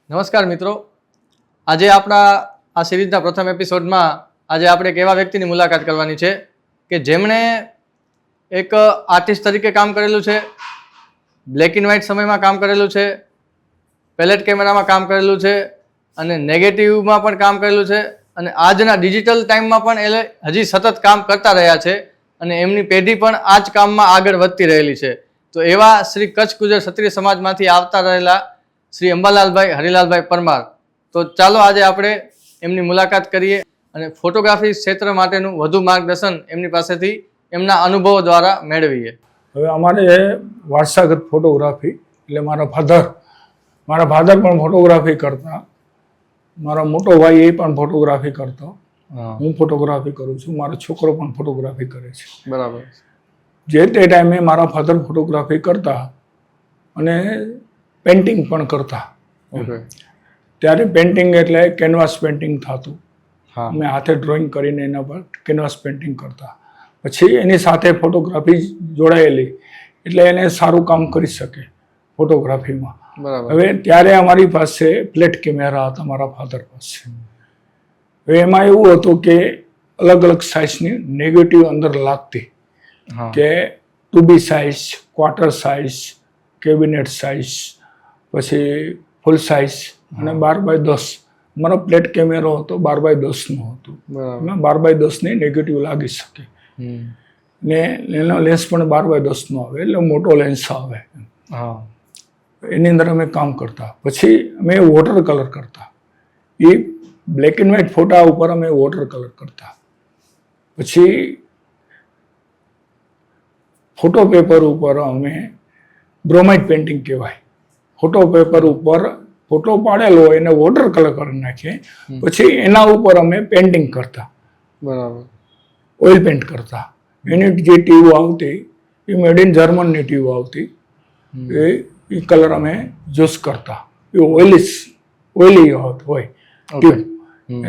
નમસ્કાર મિત્રો, આજે આપણા આ સિરીઝના પ્રથમ એપિસોડમાં આજે આપણે એક એવા વ્યક્તિની મુલાકાત કરવાની છે કે જેમણે એક આર્ટિસ્ટ તરીકે કામ કરેલું છે, બ્લેક એન્ડ વ્હાઇટ સમયમાં કામ કરેલું છે, પેલેટ કેમેરામાં કામ કરેલું છે અને નેગેટિવમાં પણ કામ કરેલું છે અને આજના ડિજિટલ ટાઈમમાં પણ એ હજી સતત કામ કરતા રહ્યા છે અને એમની પેઢી પણ આ જ કામમાં આગળ વધતી રહેલી છે. તો એવા શ્રી કચ્છ ગુજર ક્ષત્રિય સમાજમાંથી આવતા રહેલા શ્રી અંબાલાલભાઈ હરિલાલભાઈ પરમાર, તો ચાલો આજે આપણે એમની મુલાકાત કરીએ અને ફોટોગ્રાફી ક્ષેત્ર માટેનું વધુ માર્ગદર્શન એમની પાસેથી એમના અનુભવો દ્વારા મેળવીએ. હવે અમારે વારસાગત ફોટોગ્રાફી એટલે મારા ફાધર પણ ફોટોગ્રાફી કરતા, મારો મોટો ભાઈ એ પણ ફોટોગ્રાફી કરતો, હું ફોટોગ્રાફી કરું છું, મારો છોકરો પણ ફોટોગ્રાફી કરે છે. બરાબર. જે તે ટાઈમે મારા ફાધર ફોટોગ્રાફી કરતા અને પેઇન્ટિંગ પણ કરતા. ત્યારે પેઇન્ટિંગ એટલે કેનવાસ પેઇન્ટિંગ થતું, અમે હાથે ડ્રોઈંગ કરીને એના પર કેનવાસ પેઇન્ટિંગ કરતા. પછી એની સાથે ફોટોગ્રાફી જોડાયેલી એટલે એને સારું કામ કરી શકે ફોટોગ્રાફીમાં. હવે ત્યારે અમારી પાસે ફ્લેટ કેમેરા હતા મારા ફાધર પાસે. હવે એમાં એવું હતું કે અલગ અલગ સાઇઝની નેગેટિવ અંદર લાગતી, કે 2B size, quarter size, cabinet size, પછી ફૂલ સાઇઝ અને 12x10. મારો પ્લેટ કેમેરો હતો 12x10 હતો. એમાં 12x10 નેગેટિવ લાગી શકે ને એનો લેન્સ પણ 12x10 આવે એટલે મોટો લેન્સ આવે. એની અંદર અમે કામ કરતા. પછી અમે વોટર કલર કરતા. એ બ્લેક એન્ડ વ્હાઇટ ફોટા ઉપર અમે વોટર કલર કરતા. પછી ફોટો પેપર ઉપર અમે બ્રોમાઇડ પેઇન્ટિંગ કહેવાય. ફોટો પેપર ઉપર ફોટો પાડેલો હોય એને વોટર કલર કરી નાખીએ, પછી એના ઉપર અમે પેઇન્ટિંગ કરતા. બરાબર. ઓઇલ પેઇન્ટ કરતા. એની જે ટ્યુબ આવતી એ મેડ ઇન જર્મનની ટ્યુબ આવતી, એ કલર અમે યુઝ કરતા. એ ઓઇલી હોય ટ્યુબ,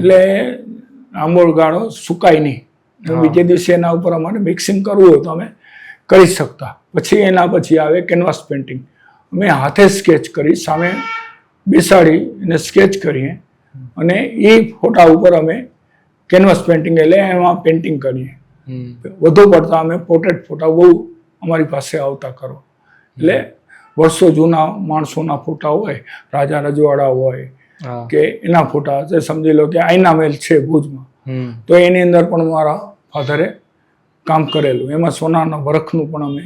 એટલે લાંબો ગાળો સુકાય નહીં. બીજે દિવસે એના ઉપર અમારે મિક્સિંગ કરવું હોય તો અમે કરી શકતા. પછી એના પછી આવે કેનવાસ પેઇન્ટિંગ. અમે હાથે સ્કેચ કરી, સામે બેસાડી એને સ્કેચ કરીએ અને એ ફોટા ઉપર અમે કેનવાસ પેઇન્ટિંગ એટલે એમાં પેઇન્ટિંગ કરીએ. વધુ પડતા અમે પોર્ટ્રેટ ફોટા બહુ અમારી પાસે આવતા કરો. એટલે વર્ષો જૂના માણસોના ફોટા હોય, રાજા રજવાડા હોય કે એના ફોટા છે, સમજી લો કે આઈના મહેલ છે ભુજમાં, તો એની અંદર પણ મારા ફાધરે કામ કરેલું. એમાં સોનાના વરખનું પણ અમે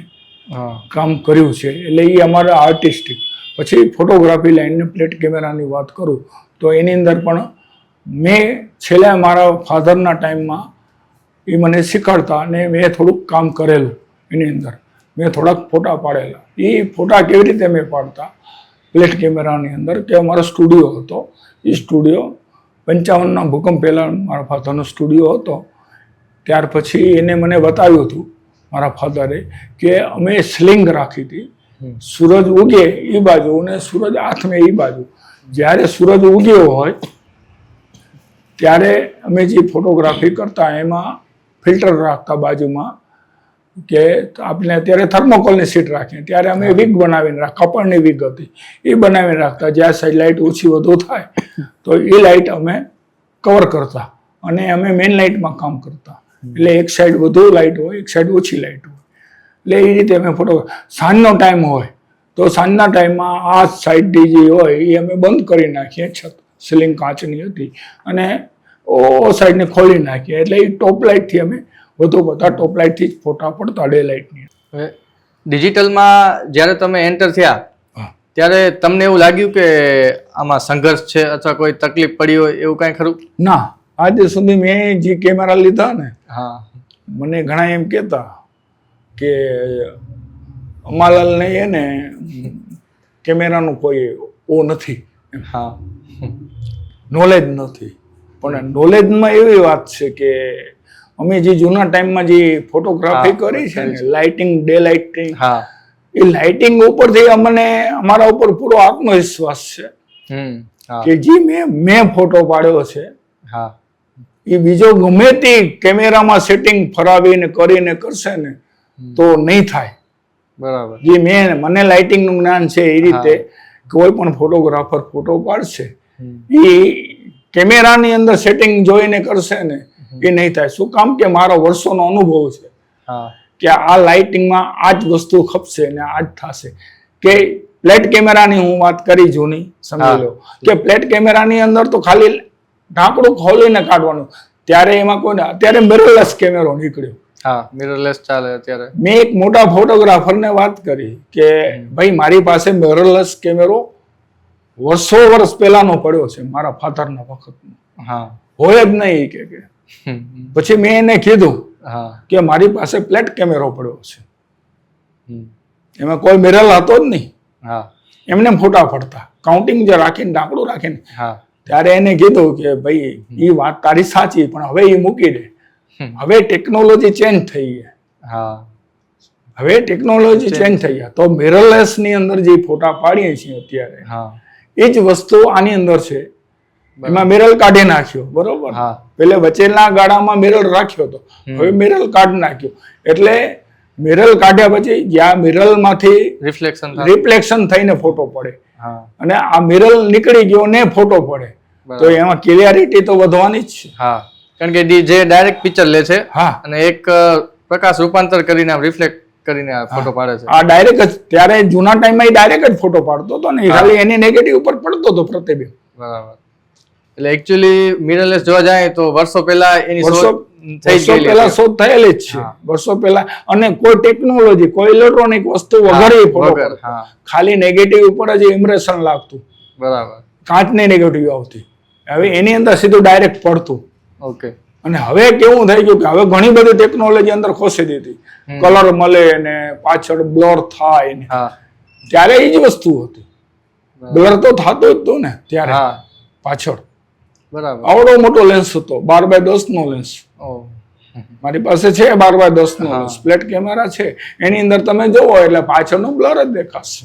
કામ કર્યું છે. એટલે એ અમારા આર્ટિસ્ટિક. પછી ફોટોગ્રાફી લાઈનને પ્લેટ કેમેરાની વાત કરું તો એની અંદર પણ મેં છેલ્લા મારા ફાધરના ટાઈમમાં એ મને શીખવાડતા અને મેં થોડુંક કામ કરેલું. એની અંદર મેં થોડાક ફોટા પાડેલા. એ ફોટા કેવી રીતે મેં પાડતા પ્લેટ કેમેરાની અંદર, કે અમારો સ્ટુડિયો હતો. એ સ્ટુડિયો 55ના ભૂકંપ પહેલાં મારા ફાધરનો સ્ટુડિયો હતો. ત્યાર પછી એને મને બતાવ્યું હતું મારા ફાધરે કે અમે સ્લિંગ રાખી હતી, સૂરજ ઉગે એ બાજુ અને સૂરજ આથમે એ બાજુ. જ્યારે સૂરજ ઉગ્યો હોય ત્યારે અમે જે ફોટોગ્રાફી કરતા એમાં ફિલ્ટર રાખતા બાજુમાં, કે આપણે અત્યારે થર્મોકોલની સીટ રાખીએ ત્યારે અમે વિગ બનાવીને કપડની વિગ હતી એ બનાવીને રાખતા. જ્યાં સાઈડ લાઇટ ઓછી વધુ થાય તો એ લાઇટ અમે કવર કરતા અને અમે મેઇન લાઇટમાં કામ કરતા. એટલે એક સાઈડ વધુ લાઇટ હોય, એક સાઈડ ઓછી લાઇટ હોય. એટલે એ રીતે અમે ફોટો. સાંજનો ટાઈમ હોય તો સાંજના ટાઈમમાં આ સાઈડની જે હોય એ અમે બંધ કરી નાખીએ. છત સીલિંગ કાચની હતી અને ઓ સાઈડને ખોલી નાખીએ. એટલે એ ટોપ લાઇટથી અમે વધુ બધા ટોપ લાઇટથી જ ફોટા પડતા ડે લાઇટની. ડિજિટલમાં જ્યારે તમે એન્ટર થયા ત્યારે તમને એવું લાગ્યું કે આમાં સંઘર્ષ છે અથવા કોઈ તકલીફ પડી હોય એવું કાંઈ ખરું? ના, આજે સુધી મેં જે કેમેરા લીધા ને, મને ઘણા એમ કહેતા કે અંબાલાલને એને કેમેરાનું કોઈ ઓ નથી, નોલેજ નથી. પણ નોલેજમાં એવી વાત છે કે અમે જે જૂના ટાઈમમાં જે ફોટોગ્રાફી કરી છે ને, લાઇટિંગ, ડે લાઇટિંગ, એ લાઇટિંગ ઉપરથી અમને અમારા ઉપર પૂરો આત્મવિશ્વાસ છે કે જે મેં ફોટો પાડ્યો છે એ બીજો ગમે તે કેમેરામાં સેટિંગ ફરાવીને કરીને કરશે ને તો નહીં થાય. બરાબર. જે મને લાઇટિંગનું જ્ઞાન છે એ રીતે કોઈ પણ ફોટોગ્રાફર ફોટો પાડશે એ કેમેરાની અંદર સેટિંગ જોઈને કરશે ને એ નહીં થાય. શું કામ કે મારો વર્ષોનો અનુભવ છે કે આ લાઇટિંગમાં આ જ વસ્તુ ખપશે ને આ જ થશે. કે ફ્લેટ કેમેરાની હું વાત કરી જૂની, સમજી લો કે ફ્લેટ કેમેરાની અંદર તો ખાલી ઢાંકણું ખોલીને કાઢવાનું. ત્યારે એમાં કોઈને અત્યારે મિરરલેસ કેમેરો નીકળ્યો. હા, મિરરલેસ ચાલે અત્યારે. મેં એક મોટા ફોટોગ્રાફરને વાત કરી કે ભાઈ મારી પાસે મિરરલેસ કેમેરો વર્ષ પહેલાનો પડ્યો છે, મારા ફાધરના વખતનો. હા, હોય જ નહીં કે પછી મેં એને કીધું કે મારી પાસે ફ્લેટ કેમેરો પડ્યો છે, એમાં કોઈ મિરર હતો જ નહીં. એમને ફોટા પડતા કાઉન્ટિંગ જે રાખીને ઢાંકણું રાખીને. ત્યારે એને કીધું કે ભાઈ એ વાત તારી સાચી, પણ હવે એ મૂકી દે. હવે ટેકનોલોજી ચેન્જ થઈ ગઈ. હવે ટેકનોલોજી ચેન્જ થઈ ગયા તો મિરરલેસ ની અંદર જે ફોટા પાડીએ છીએ અત્યારે એ જ વસ્તુ આની અંદર છે. એમાં મિરર કાઢી નાખ્યો, બરોબર. પેલે વચ્ચેના ગાળામાં મિરર રાખ્યો હતો, હવે મિરર કાઢી નાખ્યો. એટલે મિરર કાઢ્યા પછી જ્યાં મિરર માંથી રિફ્લેક્શન થઈને ફોટો પડે અને આ મિરર નીકળી ગયો ને ફોટો પડે તો એમાં ક્લિયરિટી તો વધવાની જ છે. કારણ કે જે ડાયરેક્ટ પિક્ચર લે છે અને એક પ્રકાશ રૂપાંતર કરીને રિફ્લેક્ટ કરીને ફોટો પાડે છે. આ ડાયરેક્ટ જ ત્યારે જૂના ટાઈમમાં એ ડાયરેક્ટ જ ફોટો પાડતો હતો ને, ખાલી એની નેગેટિવ ઉપર પડતો હતો પ્રતિબિંબ. બરાબર. એટલે એકચ્યુઅલી મિરરલેસ જોવા જાય તો વર્ષો પહેલા એની શોધ થયેલી જ છે, વર્ષો પહેલા. અને કોઈ ટેકનોલોજી, કોઈ ઇલેક્ટ્રોનિક વસ્તુ વગર ખાલી નેગેટિવ ઉપર જ ઇમ્પ્રેશન લાગતું. બરાબર. કાચની નેગેટિવ આવતી, હવે એની અંદર સીધું ડાયરેક્ટ પડતું. ઓકે. અને હવે કેવું થઈ ગયું કે હવે ઘણી બધી ટેકનોલોજી અંદર ખોસી દીધી. કલર મળે ને પાછળ બ્લર થાય ને. ત્યારે એ જ વસ્તુ હતી, બ્લર તો થતું જ હતું ને ત્યારે પાછળ. બરાબર. આવડો મોટો લેન્સ હતો, 12x10 નો લેન્સ. મારી પાસે છે 12x10 નો લેન્સ, ફ્લેટ કેમેરા છે. એની અંદર તમે જોવો એટલે પાછળનો બ્લર જ દેખાશે.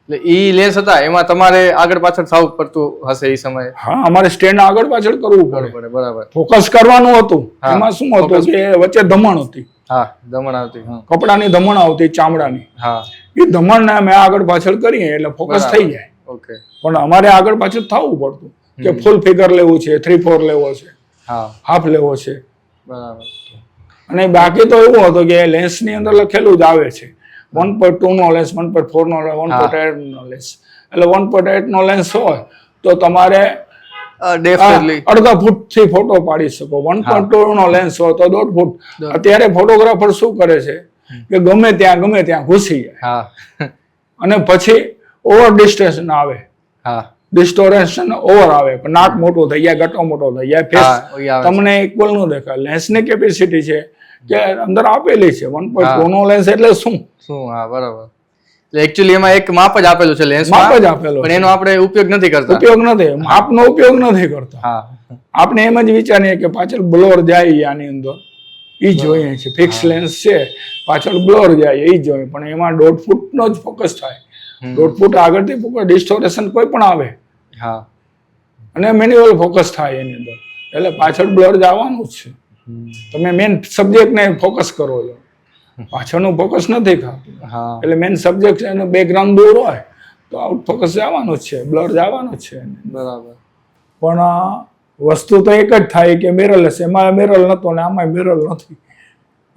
એટલે ઈ લેન્સ હતા એમાં તમારે આગળ પાછળ થવું પડતું હશે એ સમયે. હા, અમારે સ્ટેન્ડ આગળ પાછળ કરવું પડે. બરાબર. ફોકસ કરવાનું હતું. એમાં શું હતું કે વચ્ચે ધમણ હતી. ધમણ આવતી. કપડાની ધમણ આવતી, ચામડાની. એ ધમણ ને મેં આગળ પાછળ કરીએ એટલે ફોકસ થઈ જાય. ઓકે. પણ અમારે આગળ પાછળ થવું પડતું કે ફૂલ ફિગર લેવું છે, 3/4 લેવો છે, હાફ લેવો છે. બરાબર. અને બાકી તો એવું હતું કે લેન્સ ની અંદર લખેલું જ આવે છે 1.2 નો લેન્સ, 1.4 નો, 1.8 નો લેન્સ. એટલે 1.8 નો લેન્સ હોય તો તમારે અડધા ફૂટ થી ફોટો પાડી શકો. 1.2 નો લેન્સ હોય તો 1.5 ફૂટ. અત્યારે ફોટોગ્રાફર શું કરે છે કે ગમે ત્યાં ઘૂસી જાય અને પછી ઓવર ડિસ્ટન્સ આવે, ડિસ્ટોરેશન ઓવર આવે, નાક મોટું થઈ જાય, ગટો મોટો થઈ જાય, ફેસ તમને ઇક્વલ નો દેખાય. લેન્સ ની કેપેસિટી છે કે અંદર આપેલી છે 1.2 નો લેન્સ એટલે શું. બરાબર. એકચ્યુઅલી એમાં એક માપ જ આપેલું છે, લેન્સ માપ જ આપેલું, પણ એનો આપણે ઉપયોગ નથી કરતા. માપનો ઉપયોગ નથી કરતા. આપણે એમ જ વિચારીએ કે પાછળ બ્લોર જાય આની અંદર, એ જોઈએ છે. ફિક્સ લેન્સ છે, પાછળ બ્લોર જાય એ જોઈએ, પણ એમાં 1.5 ફૂટ નો જ ફોકસ થાય. 1.5 ફૂટ આગળથી ફોકસ, ડિસ્ટોરેશન કોઈ પણ આવે અને મેન્યુઅલ ફોકસ થાય એની અંદર. એટલે પાછળ બ્લર જવાનું જ છે. તમે મેન સબ્જેક્ટ ને ફોકસ કરો છો, પાછળનું ફોકસ નથી થતું. એટલે મેન સબ્જેક્ટ એનું બેકગ્રાઉન્ડ દૂર હોય તો આઉટ ફોકસ જવાનું જ છે, બ્લર જવાનું જ છે. બરાબર. પણ વસ્તુ તો એક જ થાય કે મિરરલેસ. એમાં મિરર નતો ને આમાં મિરર નથી.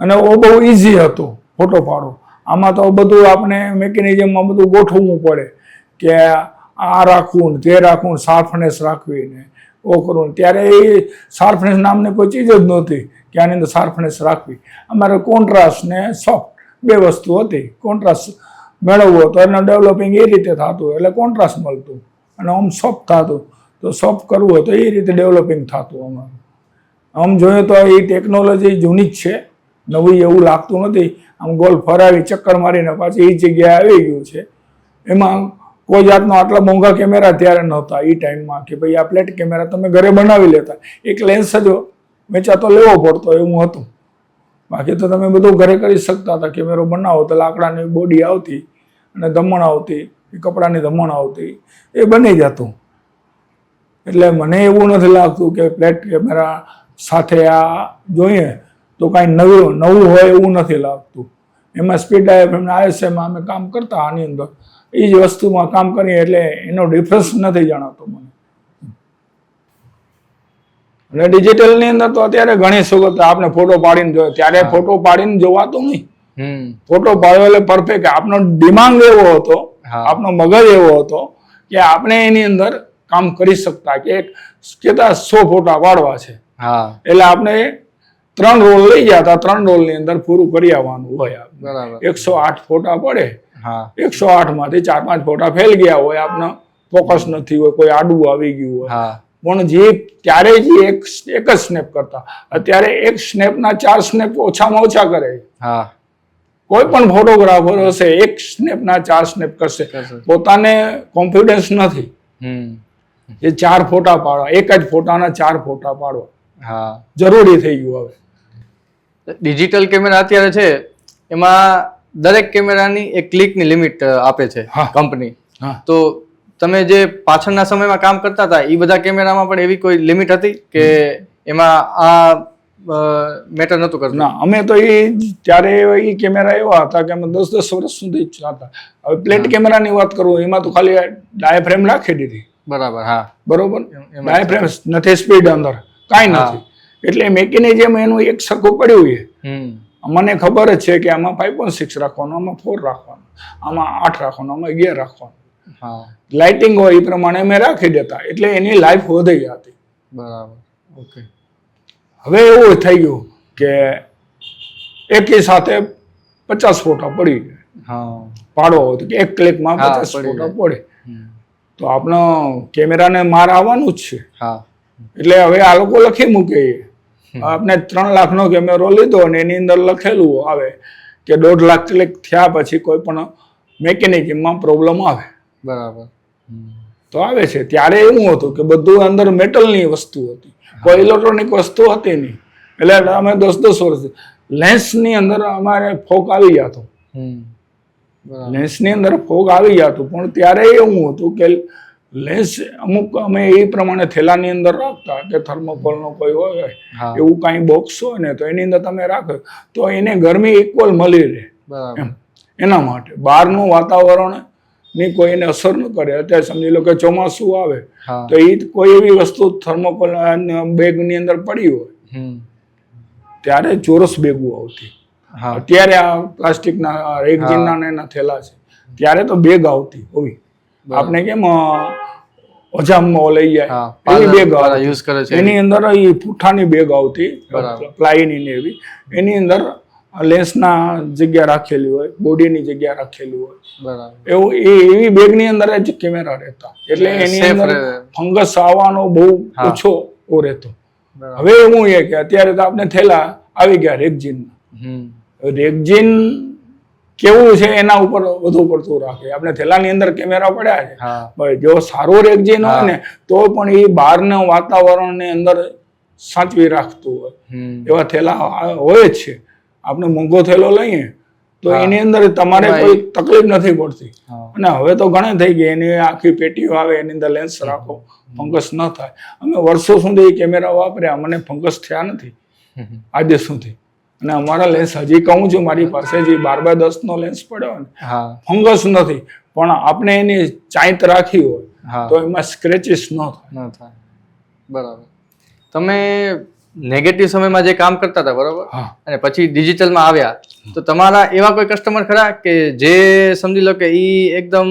અને ઓ બહુ ઈઝી હતો ફોટો પાડો. આમાં તો બધું આપણે મેકેનિઝમમાં બધું ગોઠવવું પડે કે આ રાખવું ને તે રાખવું, શાર્પનેસ રાખવી ને ઓ કરવું. ત્યારે એ શાર્પનેસ નામને કોઈ ચીજ જ નહોતી કે આની અંદર શાર્પનેસ રાખવી. અમારે કોન્ટ્રાસ્ટ ને સોફ્ટ બે વસ્તુ હતી. કોન્ટ્રાસ્ટ મેળવવો તો એનું ડેવલપિંગ એ રીતે થતું એટલે કોન્ટ્રાસ્ટ મળતું, અને આમ સોફ્ટ થતું તો સોફ્ટ કરવું હોય તો એ રીતે ડેવલપિંગ થતું. અમારું આમ જોઈએ તો એ ટેકનોલોજી જૂની જ છે, નવી એવું લાગતું નથી. આમ ગોલ ફરાવી ચક્કર મારીને પાછી એ જગ્યાએ આવી ગયું છે. એમાં કોઈ જાતનો આટલા મોંઘા કેમેરા ત્યારે નહોતા એ ટાઈમમાં કે ભાઈ આ ફ્લેટ કેમેરા તમે ઘરે બનાવી લેતા. એક લેન્સ જ વેચાતો લેવો પડતો એવું હતું. બાકી તો તમે બધું ઘરે કરી શકતા હતા. કેમેરો બનાવો તો લાકડાની બોડી આવતી અને ધમણ આવતી, કપડાની ધમણ આવતી, એ બની જતું. એટલે મને એવું નથી લાગતું કે ફ્લેટ કેમેરા સાથે આ જોઈએ તો કાંઈ નવું હોય એવું નથી લાગતું. એમાં સ્પીડ ડાયાફ્રેમ ISM અમે કામ કરતા આની અંદર એ જ વસ્તુમાં કામ કરીએ એટલે એનો ડિફરન્સ નથી જણાતો મને. અને ડિજિટલની અંદર તો અત્યારે ઘણી સુગતા આપણે ફોટો પાડીને જોયો, ત્યારે ફોટો પાડીને જોવાતું નહીં. ફોટો પાડ્યો એટલે પરફેક્ટ. આપણો દિમાગ એવો હતો, આપણો મગજ એવો હતો કે આપણે એની અંદર કામ કરી શકતા કે કેટલા 100 ફોટા પાડવા છે, એટલે આપણે 3 રોલ લઈ જતા, 3 રોલની અંદર પૂરું કરી આવવાનું હોય. 108 ફોટા પડે, 108 માંથી 4-5 ફોટા ફેલ ગયા હોય, આપને ફોકસ નથી હોય, કોઈ આડું આવી ગયું હોય. પણ જે ત્યારે જે એક જ સ્નેપ કરતા, અત્યારે એક સ્નેપના 4 સ્નેપ ઓછામાં ઓછા કરે. કોઈ પણ ફોટોગ્રાફર હશે એક સ્નેપના 4 સ્નેપ કરશે. પોતાને કોન્ફિડન્સ નથી એ 4 ફોટા પાડવા, એક જ ફોટાના 4 ફોટા પાડવા જરૂરી થઈ ગયું. હવે ડિજિટલ કેમેરા અત્યારે છે એમાં દરેક કેમેરાની એક ક્લિકની લિમિટ આપે છે કંપની. તો તમે જે પાછળના સમયમાં કામ કરતા હતા એ બધા કેમેરામાં પણ એવી કોઈ લિમિટ હતી કે એમાં આ મેટર નહોતું કરતું? ના, અમે તો એ ત્યારે એ કેમેરા એવા હતા કે અમે 10-10 વર્ષ સુધી ચાલતા. હવે પ્લેટ કેમેરાની વાત કરું, એમાં તો ખાલી ડાયાફ્રેમ રાખી દીધી. બરાબર. બરોબર. ડાયાફ્રેમ નથી, સ્પીડ અંદર કાંઈ નથી, એટલે મેકેનિઝમ એનું એક સરખું પડ્યું છે. મને ખબર જ છે કે આમાં 5.6 રાખવાનું, આમાં 4 રાખવાનું, આમાં 8 રાખવાનું, આમાં 11 રાખવાનું. લાઇટિંગ હોય એ પ્રમાણે અમે રાખી દેતા, એટલે એની લાઈફ વધી હતી. બરાબર. ઓકે. હવે એવું થઈ ગયું કે એકી સાથે 50 ફોટા પડી પાડવો હોય તો એક ક્લિકમાં 50 ફોટા પડે, તો આપણો કેમેરાને માર આવવાનું જ છે. એટલે હવે આ લોકો લખી મૂકે, આપણે 3 લાખનો કેમેરો લીધો અને એની અંદર લખેલું આવે કે 1.5 લાખ ક્લિક થયા પછી કોઈ પણ મેકેનિઝમમાં પ્રોબ્લેમ આવે. બરાબર. તો આવે છે. ત્યારે એવું હતું કે બધું અંદર મેટલની વસ્તુ હતી, કોઈ ઇલેક્ટ્રોનિક વસ્તુ હતી નહીં. એટલે અમે 10-10 વર્ષ લેન્સની અંદર અમારે ફોક આવી જતો, લેન્સની અંદર ફોક આવી જતું. પણ ત્યારે એવું હતું કે લેન્સ અમુક અમે એ પ્રમાણે થેલાની અંદર રાખતા કે થર્મોકોલનો કોઈ હોય એવું કાંઈ બોક્સ હોય ને તો એની અંદર તમે રાખો તો એને ગરમી ઇક્વલ મળી રહે. એના માટે બહારનું વાતાવરણ ની કોઈ એને અસર ન કરે. અત્યારે સમજી લો કે ચોમાસું આવે તો એ કોઈ એવી વસ્તુ થર્મોકોલ બેગની અંદર પડી હોય ત્યારે ચોરસ બેગો આવતી. અત્યારે આ પ્લાસ્ટિકના રેગઝીનના એના થેલા છે, ત્યારે તો બેગ આવતી હોવી. આપણે કેમ ઓજામમાં લઈ જાય એવી બેગ યુઝ કરે છે, એની અંદર એ પુઠ્ઠાની બેગ આવતી પ્લાયની એવી, એની અંદર લેન્સના જગ્યા રાખેલી હોય, બોડીની જગ્યા રાખેલી હોય, એવું એવી બેગની અંદર જ કેમેરા રહેતા. એટલે એની અંદર ફંગસ આવવાનો બહુ ઓછો રહેતો. હવે એવું છે કે અત્યારે તો આપણે થેલા આવી ગયા રેગઝીનના. રેગઝીન કેવું છે એના ઉપર વધુ પડતું રાખે. આપણે થેલાની અંદર કેમેરા પડ્યા છે, જો સારો રેગઝીન હોય ને તો પણ એ બહારના વાતાવરણની અંદર સાચવી રાખતું હોય એવા થેલા હોય જ છે. આપણે મોંઘો થેલો લઈએ તો એની અંદર તમારે કોઈ તકલીફ નથી પડતી. અને હવે તો ઘણી થઈ ગઈ, એની આખી પેટીઓ આવે, એની અંદર લેન્સ રાખો, ફંગસ ન થાય. અમે વર્ષો સુધી કેમેરા વાપર્યા, મને ફંગસ થયા નથી આજે સુધી. અને અમારા લેન્સ હજી કહું છું, મારી પાસે જે 12x10 નો લેન્સ પડ્યો ને ફંગસ નથી, પણ આપણે એની ચાંચ રાખી હોય તો એમાં સ્ક્રેચીસ ન થાય. બરાબર. તમે નેગેટિવ સમયમાં જે કામ કરતા હતા બરોબર, અને પછી ડિજિટલમાં આવ્યા, તો તમારા એવા કોઈ કસ્ટમર ખરા કે જે સમજી લો કે ઈ એકદમ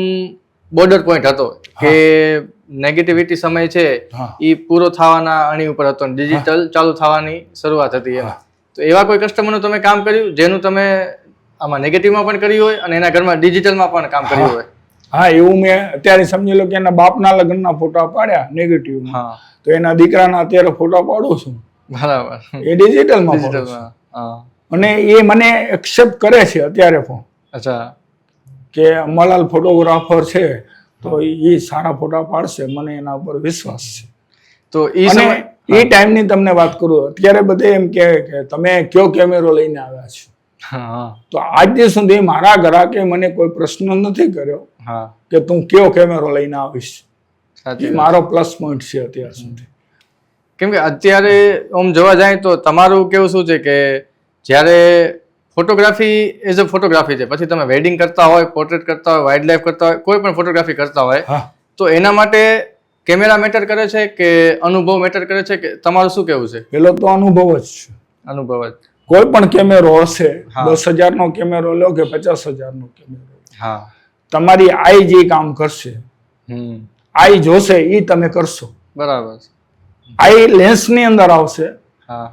બોર્ડર પોઈન્ટ હતો કે નેગેટિવિટી સમય છે ઈ પૂરો થવાના અણી ઉપર હતો, ડિજિટલ ચાલુ થવાની શરૂઆત હતી એમાં, તો એવા કોઈ કસ્ટમરનું તમે કામ કર્યું જેનું તમે આમાં નેગેટિવમાં પણ કર્યું હોય અને એના ઘરમાં ડિજિટલમાં પણ કામ કર્યું હોય? હા, એવું મેં અત્યારે સમજી લો કે એના બાપના લગ્નના ફોટા પાડ્યા નેગેટિવમાં, તો એના દીકરાના અત્યારે ફોટા પાડું છું. બરાબર. એ ડિજિટલમાં અને એ મને એક્સેપ્ટ કરે છે અત્યારે પણ. અચ્છા. કે અંબાલાલ ફોટોગ્રાફર છે તો એ સારા ફોટા પાડશે, મને એના ઉપર વિશ્વાસ છે. તો એ ટાઈમની તમને વાત કરું, અત્યારે બધે એમ કે તમે કયો કેમેરો લઈને આવ્યા છો, તો આજ દિવસ સુધી મારા ગ્રાહકે મને કોઈ પ્રશ્ન નથી કર્યો કે તું કયો કેમેરો લઈને આવીશ. મારો પ્લસ પોઈન્ટ છે અત્યાર સુધી. કેમ કે અત્યારે આમ જોવા જાય તો તમારું કેવું શું છે કે જ્યારે ફોટોગ્રાફી એઝ અ ફોટોગ્રાફી છે, પછી તમે વેડિંગ કરતા હોય, પોર્ટ્રેટ કરતા હોય, વાઇલ્ડ લાઈફ કરતા હોય, કોઈ પણ ફોટોગ્રાફી કરતા હોય, હા તો એના માટે કેમેરા મેટર કરે છે કે અનુભવ મેટર કરે છે, કે તમારું શું કેવું છે? પેલો તો અનુભવ જ છે. અનુભવ જ. કોઈ પણ કેમેરો હશે, હા. 10,000 નો કેમેરો લો કે 50,000 નો કેમેરો, હા. તમારી આઈ જે કામ કરશે, આઈ જોશે એ તમે કરશો. બરાબર. આઈ લેન્સ ની અંદર આવશે. હા.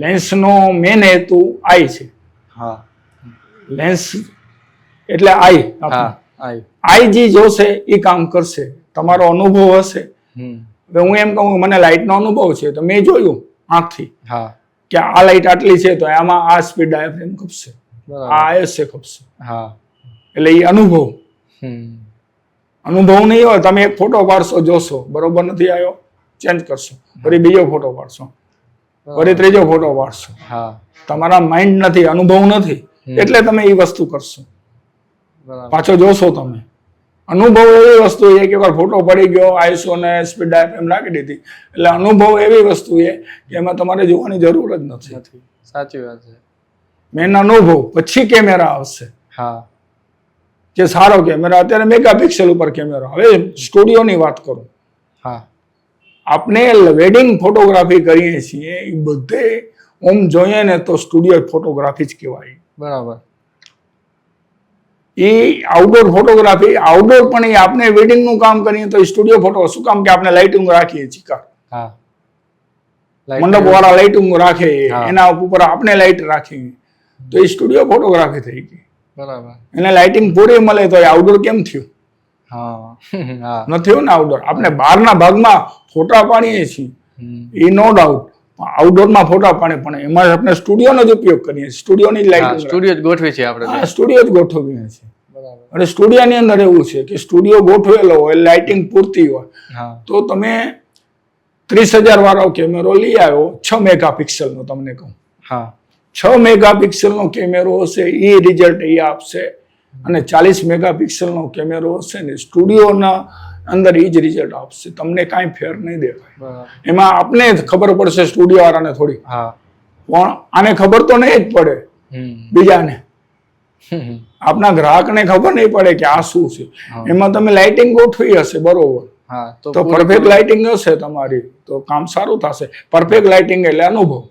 લેન્સ નો મેન હેતુ આઈ છે. હા. લેન્સ એટલે આઈ. હા. આઈ જે જોશે એ કામ કરશે. તમારો અનુભવ હશે. હવે હું એમ કહું મને લાઇટ નો અનુભવ છે, તો મેં જોયું આંખથી કે આ લાઇટ આટલી છે, તો આમાં આ સ્પીડ ડાયાફ્રેમ ખપશે, આ આઈએસએ ખપશે. એટલે એ અનુભવ. અનુભવ નહીં હોય, તમે એક ફોટો પાડશો, જોશો બરોબર નથી આવ્યો, ચેન્જ કરશો, ફરી બીજો ફોટો પાડશો, ફરી ત્રીજો ફોટો પાડશો. તમારા માઇન્ડ નથી, અનુભવ નથી, એટલે તમે એ વસ્તુ કરશો. પાછો જોશો તમે. અનુભવ એવી વસ્તુ છે કે ફોટો પડી ગયો, આઈસો ને સ્પીડ ડાયાફ્રેમ રાખી દીધી, એટલે અનુભવ એવી વસ્તુ છે કે એમાં તમારે જોવાની જરૂર જ નથી. સાચી વાત છે. મેન અનુભવ, પછી કેમેરા આવશે. જે સારો કેમેરા, અત્યારે મેગાપિક્સલ ઉપર કેમેરો. હવે સ્ટુડિયોની વાત કરું. આપણે વેડિંગ ફોટોગ્રાફી કરીએ છીએ, એ બધે ઓમ જોઈએ ને તો સ્ટુડિયો ફોટોગ્રાફી જ કહેવાય. બરાબર. એ આઉટડોર ફોટોગ્રાફી, આઉટડોર પણ એ આપણે વેડિંગ નું કામ કરીએ તો સ્ટુડિયો ફોટો. શું કામ? કે આપણે લાઇટિંગ રાખીએ છીએ, મંડપ વાળા લાઇટિંગ રાખે, એના ઉપર આપણે લાઇટ રાખીએ, તો એ સ્ટુડિયો ફોટોગ્રાફી થઈ ગઈ. બરાબર. એને લાઇટિંગ પૂરી મળે તો એ આઉટડોર કેમ થયું? નથી થયું ને આઉટડોર. આપણે બહારના ભાગમાં ફોટા પાડીએ છીએ, એ નો ડાઉટ. આઉટડોરમાં ફોટા પાડે, પણ એમાં આપણે સ્ટુડિયોનો જ ઉપયોગ કરીએ, સ્ટુડિયોની જ લાઇટિંગ, સ્ટુડિયો જ ગોઠવી છે આપણે. સ્ટુડિયો જ ગોઠવીએ છીએ. અને સ્ટુડિયોની અંદર એવું છે કે સ્ટુડિયો ગોઠવેલો હોય, લાઇટિંગ પૂરતી હોય, તો તમે 30,000 વાળો કેમેરો લઈ આવ્યો, 6 મેગાપિક્સલનો, તમને કહું 6 મેગાપિક્સલનો કેમેરો હશે, એ રિઝલ્ટ એ આપશે. અને 40 મેગાપિક્સલનો કેમેરો હશે ને, સ્ટુડિયોના અંદર એ જ રિઝલ્ટ આપશે. તમને કાંઈ ફેર નહીં દેખાય. એમાં આપને ખબર પડશે, સ્ટુડિયો વાળાને થોડી, પણ આને ખબર તો નહીં જ પડે. બીજાને, આપના ગ્રાહકને ખબર નહીં પડે કે આ શું છે. એમાં તમે લાઇટિંગ ગોઠવી હશે બરોબર, તો પરફેક્ટ લાઇટિંગ હશે તમારી, તો કામ સારું થશે. પરફેક્ટ લાઇટિંગ એટલે અનુભવ.